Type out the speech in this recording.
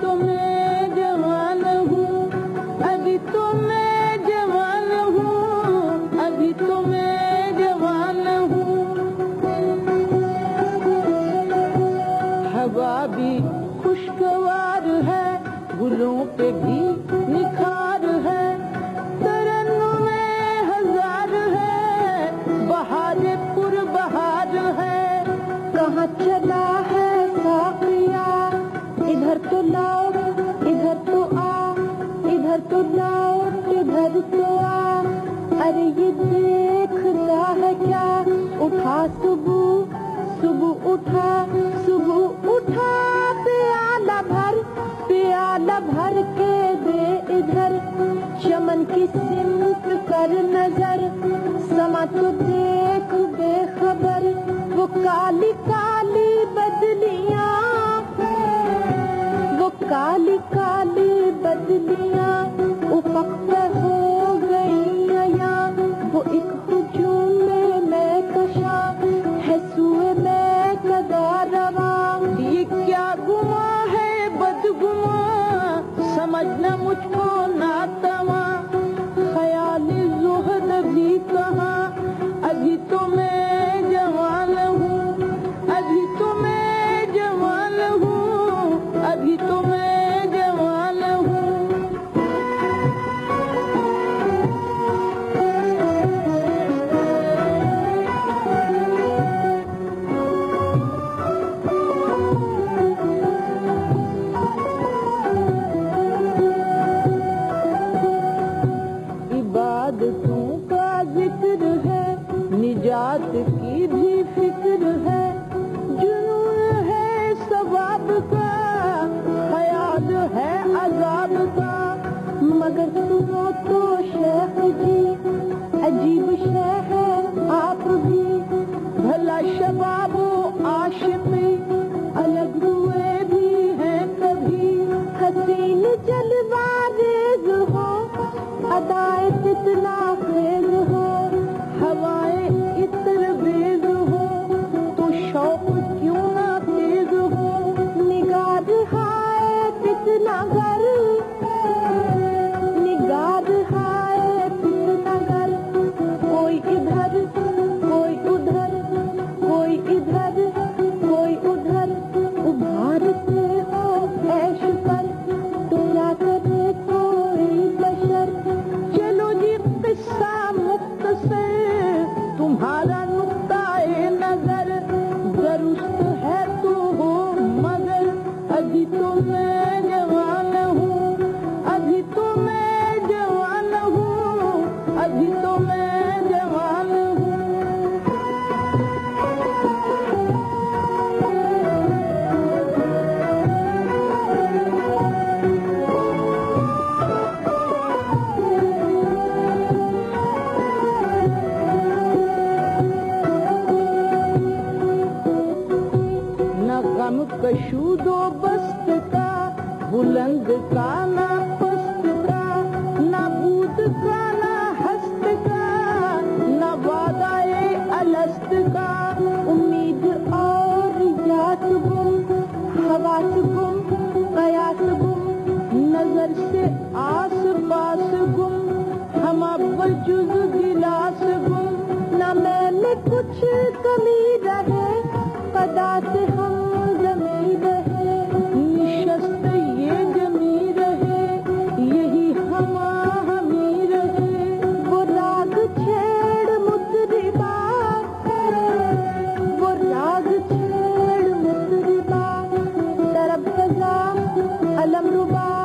تو میں جوان ہوں، ابھی تو میں جوان ہوں، ابھی تو میں جوان ہوں۔ ہوا بھی خوشگوار ہے، گلوں پہ بھی نکھار ہے، ترنمیں ہزار ہے، بہار پر بہار ہے۔ کہاں چلا ہے ساقیا، ادھر تو لاؤ ادھر تو آ، ادھر تو لاؤ ادھر تو آ۔ ارے یہ دیکھتا ہے کیا، اٹھا صبح صبح اٹھا صبح اٹھا، پیالہ بھر کے دے ادھر، چمن کی سمت کر نظر، سما تو دیکھ بے خبر، وہ کالی کالی بدلیاں، وہ کالی کالی بدلیاں افق پہ ہو گئی عیاں، وہ ایک ہجوم میں کشا ہے سوئے میں کدا رواں۔ یہ کیا گماں ہے بدگماں، سمجھنا مجھ کو ناتواں، خیال زہد بھی کہاں، ابھی تو میں جوان ہوں، ابھی تو میں جوان ہوں، ابھی تو میں جوان ہوں۔ عبادتوں کا ذکر ہے، نجات کی بھی فکر ہے، جنون ہے ثواب کا، خیال ہے عذاب کا، مگر سنو تو شیخ جی عجیب شے ہے آپ بھی، بھلا شباب و عاشقی الگ ہوئے بھی ہیں کبھی، حسین جلوہ ریز ہو ادائے فتنہ خیز ہو، ہوائیں عطر بیز ہو تو شوق کیوں نہ تیز ہو، نگار ہائے فتنہ گر، نگار ہائے فتنہ گر، کوئی ادھر کوئی ادھر، کوئی ادھر کوئی ادھر، ابھارتے ہو عیش پر تو کیا کرے کوئی بشر۔ چلو جی قصہ مختصر، تمہارا نقطۂ نظر درست ہے تو ہو، مگر ابھی تو میں جوان ہوں، ابھی تو میں جوان ہوں، ابھی تو میں جوان ہوں۔ نہ غم کشود و بست کا، بلند کا نہ پست کا، نہ بود کا نہ ہست کا، نہ وعدہ الست کا، امید اور یاس گم، حواس گم، قیاس گم، نظر سے آس پاس گم، ہم اول جز گلاس گم، نہ میں میں کچھ کمی رہے، قدا سے ہم جمی رہے، نشست یہ جمی رہے، یہی ہمی رہے، وہ راگ چھیڑ مطربا، وہ راگ چھیڑ مطربا، طرب فضا علم ربا،